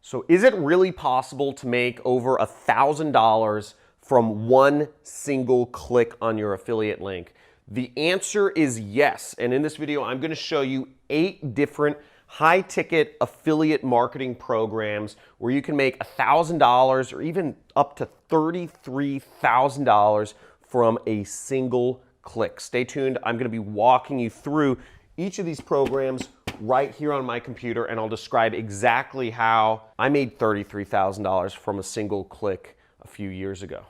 So is it really possible to make over $1,000 from one single click on your affiliate link? The answer is yes. And in this video, I'm going to show you 8 different high-ticket affiliate marketing programs where you can make $1,000 or even up to $33,000 from a single click. Stay tuned. I'm going to be walking you through each of these programs right here on my computer, and I'll describe exactly how I made $33,000 from a single click a few years ago.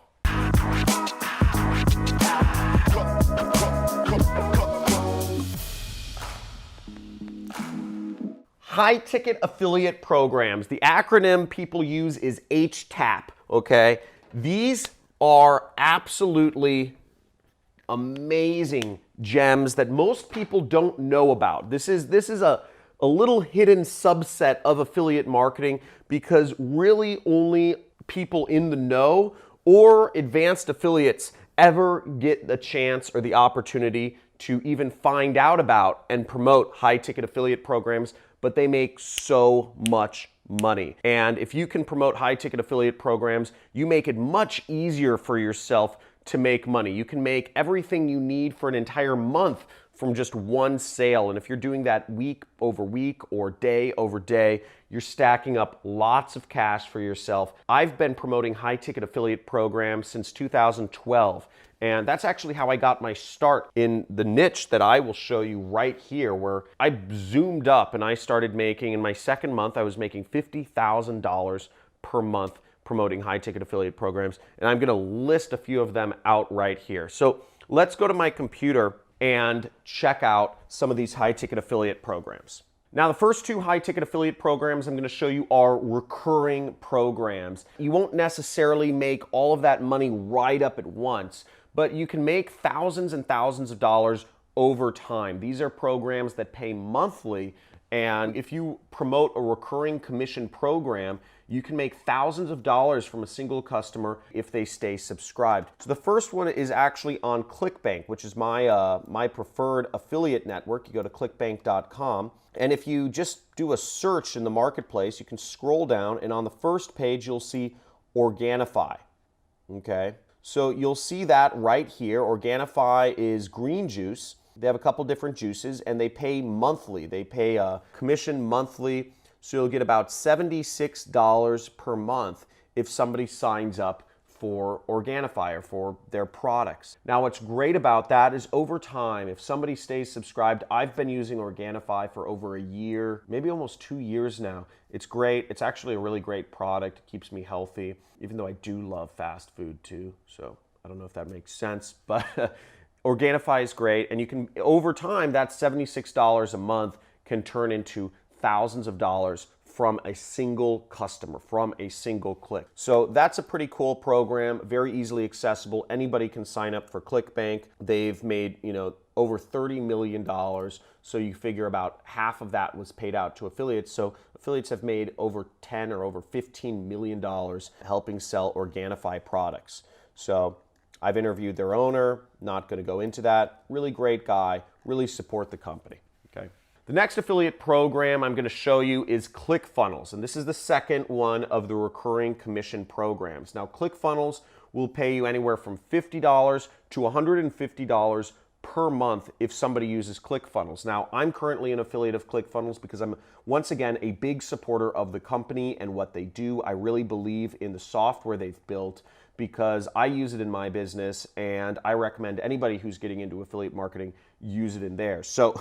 High-ticket affiliate programs. The acronym people use is HTAP, okay? These are absolutely amazing gems that most people don't know about. This is a little hidden subset of affiliate marketing because really only people in the know or advanced affiliates ever get the chance or the opportunity to even find out about and promote high-ticket affiliate programs, but they make so much money. And if you can promote high-ticket affiliate programs, you make it much easier for yourself to make money. You can make everything you need for an entire month from just one sale. And if you're doing that week over week or day over day, you're stacking up lots of cash for yourself. I've been promoting high-ticket affiliate programs since 2012. And that's actually how I got my start in the niche that I will show you right here, where I zoomed up and I started making, in my second month, I was making $50,000 per month promoting high-ticket affiliate programs. And I'm gonna list a few of them out right here. So let's go to my computer and check out some of these high-ticket affiliate programs. Now, the first 2 high-ticket affiliate programs I'm going to show you are recurring programs. You won't necessarily make all of that money right up at once, but you can make thousands and thousands of dollars over time. These are programs that pay monthly, and if you promote a recurring commission program, you can make thousands of dollars from a single customer if they stay subscribed. So the first one is actually on ClickBank, which is my preferred affiliate network. You go to clickbank.com, and if you just do a search in the marketplace, you can scroll down, and on the first page, you'll see Organifi, okay? So you'll see that right here. Organifi is green juice. They have a couple different juices, and they pay monthly. They pay a commission monthly, so you'll get about $76 per month if somebody signs up for Organifi or for their products. Now, what's great about that is over time, if somebody stays subscribed, I've been using Organifi for over a year, maybe almost 2 years now. It's great. It's actually a really great product. It keeps me healthy, even though I do love fast food too. So I don't know if that makes sense, but Organifi is great. And you can, over time, that $76 a month can turn into thousands of dollars from a single customer, from a single click. So that's a pretty cool program, very easily accessible. Anybody can sign up for ClickBank. They've made, over $30 million. So you figure about half of that was paid out to affiliates. So affiliates have made over 10 or over $15 million helping sell Organifi products. So I've interviewed their owner, not going to go into that. Really great guy, really support the company, okay? The next affiliate program I'm going to show you is ClickFunnels, and this is the second one of the recurring commission programs. Now, ClickFunnels will pay you anywhere from $50 to $150 per month if somebody uses ClickFunnels. Now, I'm currently an affiliate of ClickFunnels because I'm, once again, a big supporter of the company and what they do. I really believe in the software they've built because I use it in my business, and I recommend anybody who's getting into affiliate marketing use it in theirs. So,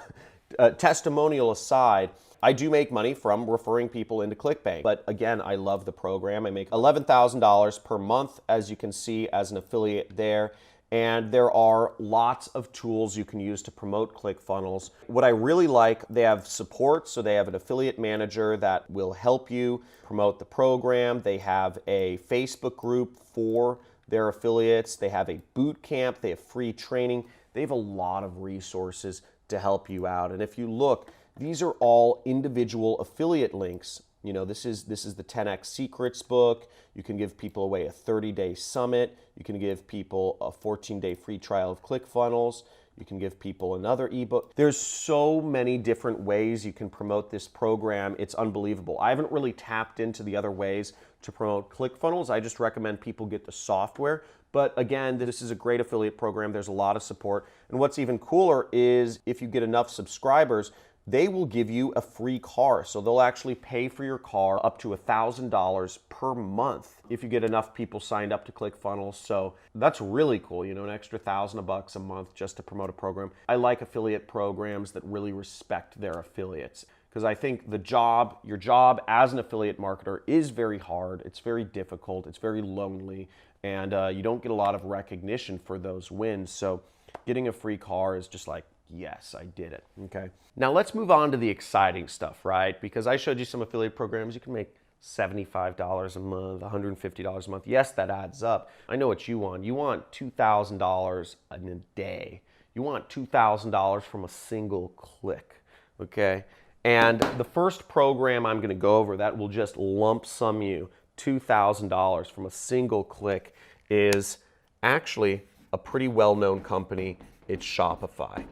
testimonial aside, I do make money from referring people into ClickBank. But again, I love the program. I make $11,000 per month, as you can see, as an affiliate there. And there are lots of tools you can use to promote ClickFunnels. What I really like, they have support, so they have an affiliate manager that will help you promote the program. They have a Facebook group for their affiliates. They have a boot camp. They have free training. They have a lot of resources to help you out. And if you look, these are all individual affiliate links. This is the 10X Secrets book. You can give people away a 30-day summit. You can give people a 14-day free trial of ClickFunnels. You can give people another ebook. There's so many different ways you can promote this program. It's unbelievable. I haven't really tapped into the other ways to promote ClickFunnels. I just recommend people get the software. But again, this is a great affiliate program. There's a lot of support. And what's even cooler is if you get enough subscribers, they will give you a free car. So they'll actually pay for your car up to $1,000 per month if you get enough people signed up to ClickFunnels. So that's really cool, you know, an extra $1,000 a month just to promote a program. I like affiliate programs that really respect their affiliates, because I think your job as an affiliate marketer is very hard. It's very difficult. It's very lonely, and you don't get a lot of recognition for those wins. So getting a free car is just like, yes, I did it, okay? Now let's move on to the exciting stuff, right? Because I showed you some affiliate programs. You can make $75 a month, $150 a month. Yes, that adds up. I know what you want. You want $2,000 in a day. You want $2,000 from a single click, okay? And the first program I'm gonna go over that will just lump sum you $2,000 from a single click is actually a pretty well-known company. It's Shopify.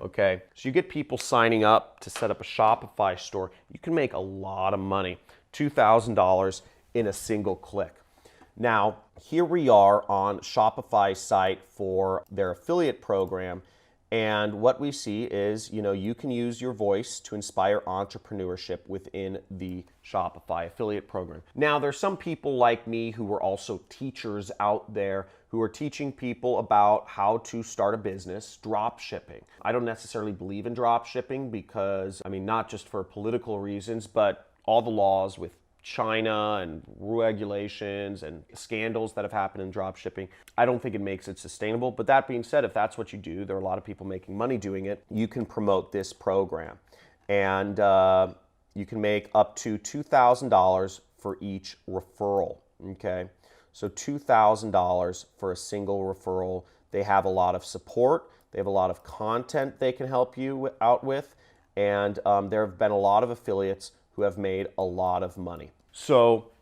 Okay, so you get people signing up to set up a Shopify store. You can make a lot of money, $2,000 in a single click. Now, here we are on Shopify's site for their affiliate program, and what we see is, you know, you can use your voice to inspire entrepreneurship within the Shopify affiliate program. Now, there's some people like me who are also teachers out there who are teaching people about how to start a business, drop shipping. I don't necessarily believe in drop shipping because, I mean, not just for political reasons, but all the laws with China and regulations and scandals that have happened in drop shipping, I don't think it makes it sustainable. But that being said, if that's what you do, there are a lot of people making money doing it, you can promote this program. And you can make up to $2,000 for each referral, okay? So $2,000 for a single referral. They have a lot of support. They have a lot of content they can help you out with. And there have been a lot of affiliates who have made a lot of money. So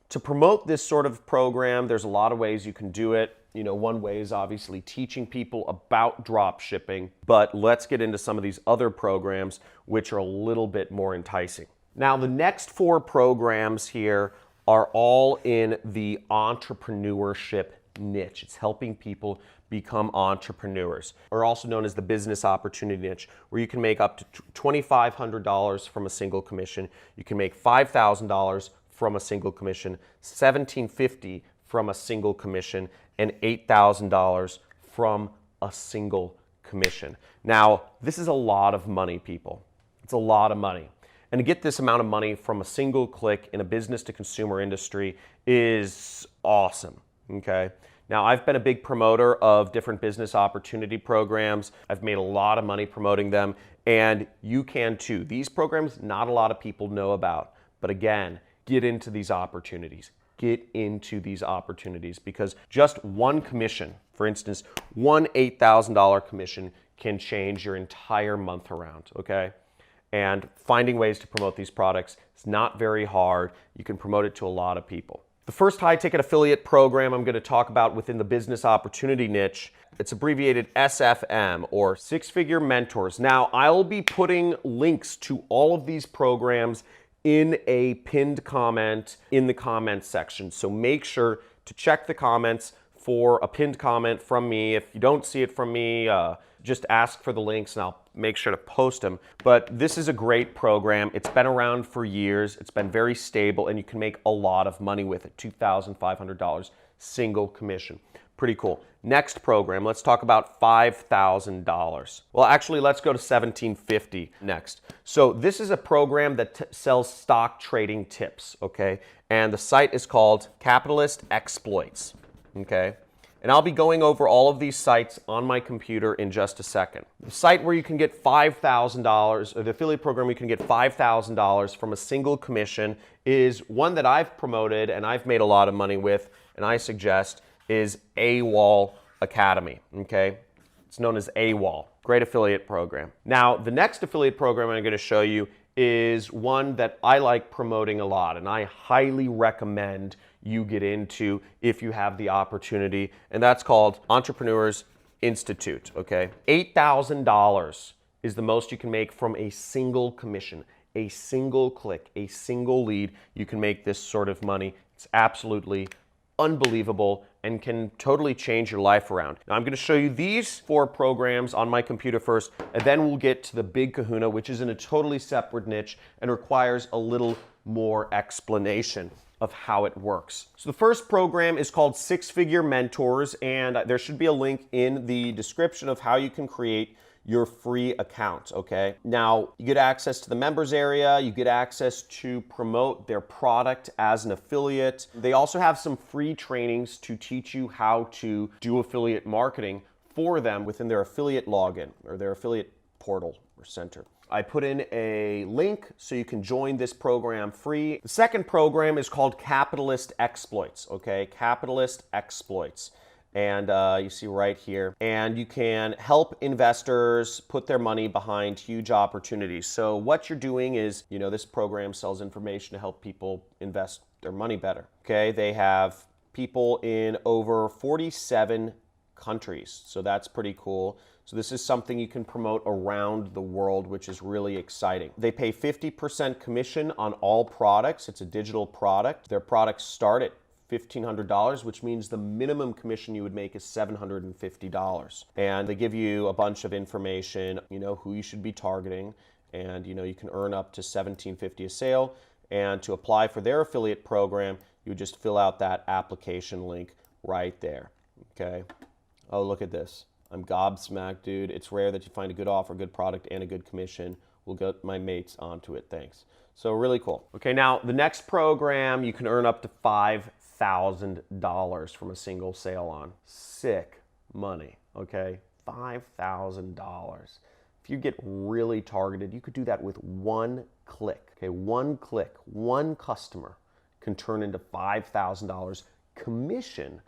to promote this sort of program, there's a lot of ways you can do it. You know, one way is obviously teaching people about drop shipping, but let's get into some of these other programs which are a little bit more enticing. Now, the next 4 programs here are all in the entrepreneurship niche. It's helping people become entrepreneurs, or also known as the business opportunity niche, where you can make up to $2,500 from a single commission. You can make $5,000 from a single commission, $1,750 from a single commission, and $8,000 from a single commission. Now, this is a lot of money, people. It's a lot of money. And to get this amount of money from a single click in a business to consumer industry is awesome, okay? Now, I've been a big promoter of different business opportunity programs. I've made a lot of money promoting them, and you can too. These programs, not a lot of people know about, but again, get into these opportunities. Get into these opportunities, because just one commission, for instance, one $8,000 commission can change your entire month around, okay? And finding ways to promote these products is not very hard. You can promote it to a lot of people. The first high-ticket affiliate program I'm going to talk about within the business opportunity niche, it's abbreviated SFM, or Six Figure Mentors. Now, I'll be putting links to all of these programs in a pinned comment in the comments section. So make sure to check the comments for a pinned comment from me. If you don't see it from me, just ask for the links and I'll make sure to post them. But this is a great program. It's been around for years. It's been very stable, and you can make a lot of money with it. $2,500 single commission. Pretty cool. Next program, let's talk about $5,000. Well, actually, let's go to $1,750 next. So this is a program that sells stock trading tips, okay? And the site is called Capitalist Exploits, okay? And I'll be going over all of these sites on my computer in just a second. The site where you can get $5,000, or the affiliate program where you can get $5,000 from a single commission, is one that I've promoted and I've made a lot of money with, and I suggest is AWOL Academy, okay? It's known as AWOL. Great affiliate program. Now, the next affiliate program I'm going to show you is one that I like promoting a lot, and I highly recommend you get into if you have the opportunity, and that's called Entrepreneurs Institute, okay? $8,000 is the most you can make from a single commission, a single click, a single lead. You can make this sort of money. It's absolutely unbelievable and can totally change your life around. Now I'm going to show you these 4 programs on my computer first, and then we'll get to the Big Kahuna, which is in a totally separate niche and requires a little more explanation of how it works. So the first program is called Six Figure Mentors, and there should be a link in the description of how you can create your free account, okay? Now, you get access to the members area, you get access to promote their product as an affiliate. They also have some free trainings to teach you how to do affiliate marketing for them within their affiliate login or their affiliate portal or center. I put in a link so you can join this program free. The second program is called Capitalist Exploits, okay? Capitalist Exploits. And you see right here. And you can help investors put their money behind huge opportunities. So what you're doing is, you know, this program sells information to help people invest their money better, okay? They have people in over 47 countries, so that's pretty cool. So this is something you can promote around the world, which is really exciting. They pay 50% commission on all products. It's a digital product. Their products start at $1,500, which means the minimum commission you would make is $750. And they give you a bunch of information, you know, who you should be targeting, and you know, you can earn up to $1,750 a sale. And to apply for their affiliate program, you would just fill out that application link right there, okay? Oh, look at this. I'm gobsmacked, dude. It's rare that you find a good offer, good product, and a good commission. We'll get my mates onto it, thanks. So really cool. Okay, now the next program, you can earn up to $5,000 from a single sale on. Sick money, okay? $5,000. If you get really targeted, you could do that with one click, okay? One click, one customer can turn into $5,000 commission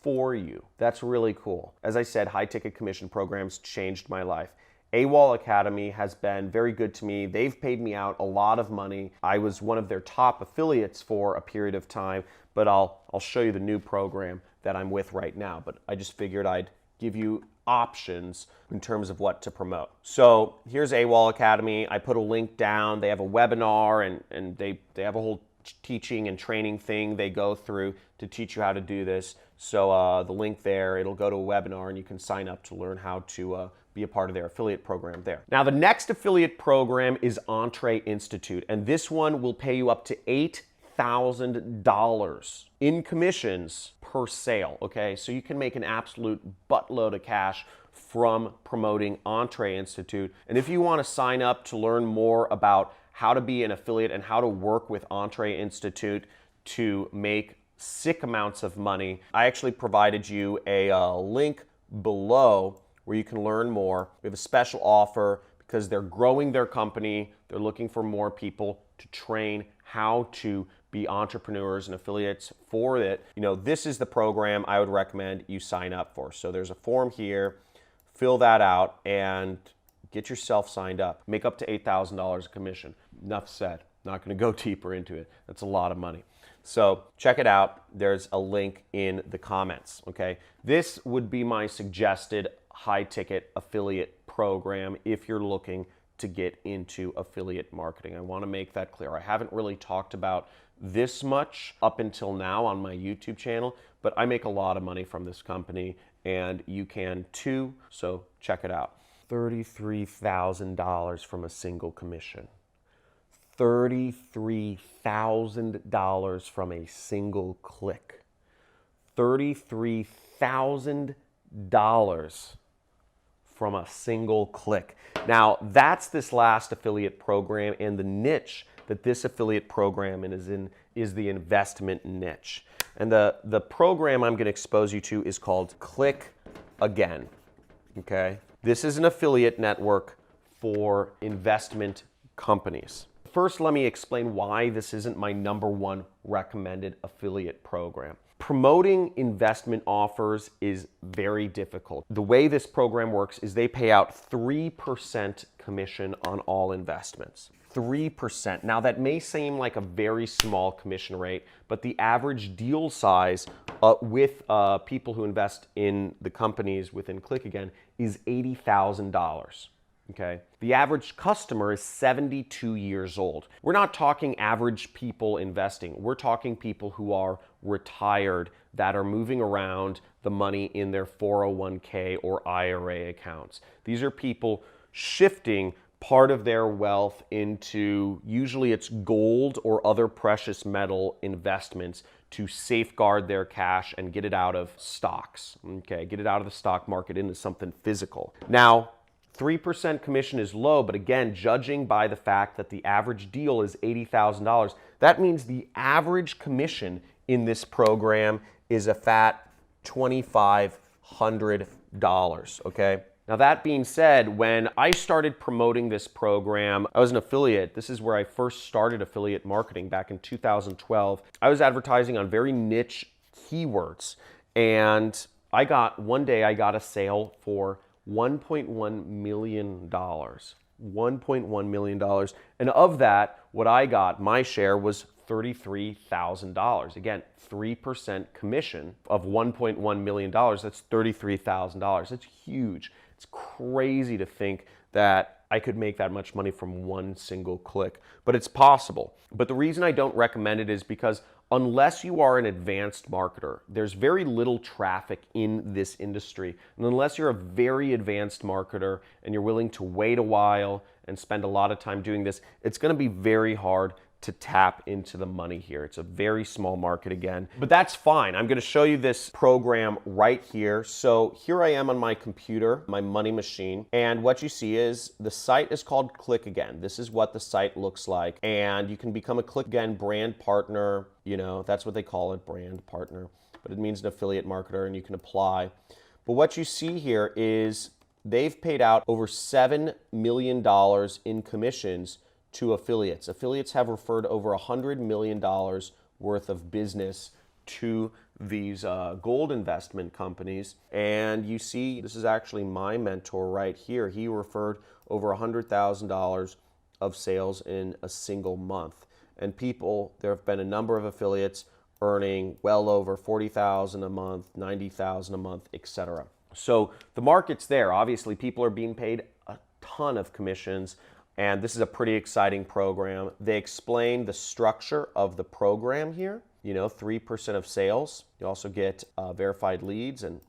for you. That's really cool. As I said, high ticket commission programs changed my life. AWOL Academy has been very good to me. They've paid me out a lot of money. I was one of their top affiliates for a period of time, but I'll show you the new program that I'm with right now. But I just figured I'd give you options in terms of what to promote. So here's AWOL Academy. I put a link down. They have a webinar and they have a whole teaching and training thing they go through to teach you how to do this. So the link there, it'll go to a webinar and you can sign up to learn how to be a part of their affiliate program there. Now the next affiliate program is Entre Institute, and this one will pay you up to $8,000 in commissions per sale, okay? So you can make an absolute buttload of cash from promoting Entre Institute. And if you want to sign up to learn more about how to be an affiliate and how to work with Entre Institute to make sick amounts of money, I actually provided you a link below where you can learn more. We have a special offer because they're growing their company. They're looking for more people to train how to be entrepreneurs and affiliates for it. You know, this is the program I would recommend you sign up for. So there's a form here, fill that out and get yourself signed up. Make up to $8,000 commission. Enough said. Not going to go deeper into it. That's a lot of money. So check it out. There's a link in the comments, okay? This would be my suggested high-ticket affiliate program if you're looking to get into affiliate marketing. I want to make that clear. I haven't really talked about this much up until now on my YouTube channel, but I make a lot of money from this company, and you can too, so check it out. $33,000 from a single commission. $33,000 from a single click. $33,000 from a single click. Now, that's this last affiliate program, and the niche that this affiliate program is in is the investment niche. And the program I'm going to expose you to is called Click Again. Okay? This is an affiliate network for investment companies. First, let me explain why this isn't my #1 recommended affiliate program. Promoting investment offers is very difficult. The way this program works is they pay out 3% commission on all investments. 3%. Now that may seem like a very small commission rate, but the average deal size with people who invest in the companies within Click Again is $80,000. Okay. The average customer is 72 years old. We're not talking average people investing. We're talking people who are retired that are moving around the money in their 401k or IRA accounts. These are people shifting part of their wealth into, usually it's gold or other precious metal investments, to safeguard their cash and get it out of stocks. Okay, get it out of the stock market into something physical. Now, 3% commission is low, but again, judging by the fact that the average deal is $80,000, that means the average commission in this program is a fat $2,500, okay? Now that being said, when I started promoting this program, I was an affiliate. This is where I first started affiliate marketing back in 2012. I was advertising on very niche keywords, and one day I got a sale for $1.1 million. $1.1 million. And of that, what I got, my share was $33,000. Again, 3% commission of $1.1 million. That's $33,000. That's huge. It's crazy to think that I could make that much money from one single click, but it's possible. But the reason I don't recommend it is because unless you are an advanced marketer, there's very little traffic in this industry. And unless you're a very advanced marketer and you're willing to wait a while and spend a lot of time doing this, it's going to be very hard to tap into the money here. It's a very small market again, but that's fine. I'm going to show you this program right here. So here I am on my computer, my money machine, and what you see is the site is called Click Again. This is what the site looks like, and you can become a Click Again brand partner. You know, that's what they call it, brand partner, but it means an affiliate marketer, and you can apply. But what you see here is they've paid out over $7 million in commissions to affiliates. Affiliates have referred over $100 million worth of business to these gold investment companies. And you see, this is actually my mentor right here. He referred over $100,000 of sales in a single month. And there have been a number of affiliates earning well over $40,000 a month, $90,000 a month, etc. So the market's there. Obviously, people are being paid a ton of commissions. And this is a pretty exciting program. They explain the structure of the program here. You know, 3% of sales. You also get verified leads and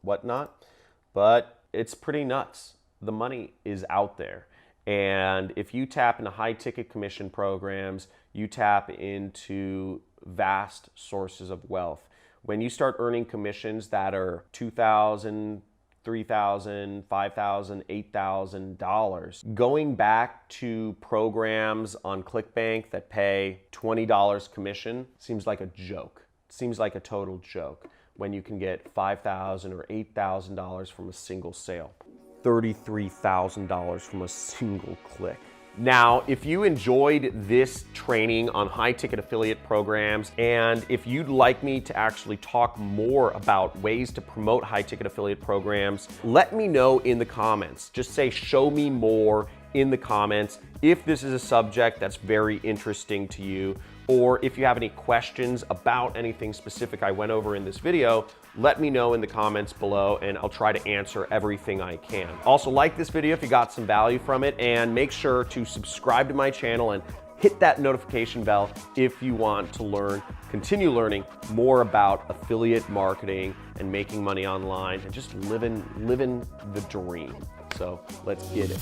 whatnot. But it's pretty nuts. The money is out there. And if you tap into high ticket commission programs, you tap into vast sources of wealth. When you start earning commissions that are $2,000, $3,000, $5,000, $8,000. Going back to programs on ClickBank that pay $20 commission seems like a joke. Seems like a total joke when you can get $5,000 or $8,000 from a single sale. $33,000 from a single click. Now, if you enjoyed this training on high ticket affiliate programs, and if you'd like me to actually talk more about ways to promote high ticket affiliate programs, let me know in the comments. Just say, show me more in the comments if this is a subject that's very interesting to you, or if you have any questions about anything specific I went over in this video, let me know in the comments below and I'll try to answer everything I can. Also, like this video if you got some value from it, and make sure to subscribe to my channel and hit that notification bell if you want to continue learning more about affiliate marketing and making money online and just living the dream. So let's get it.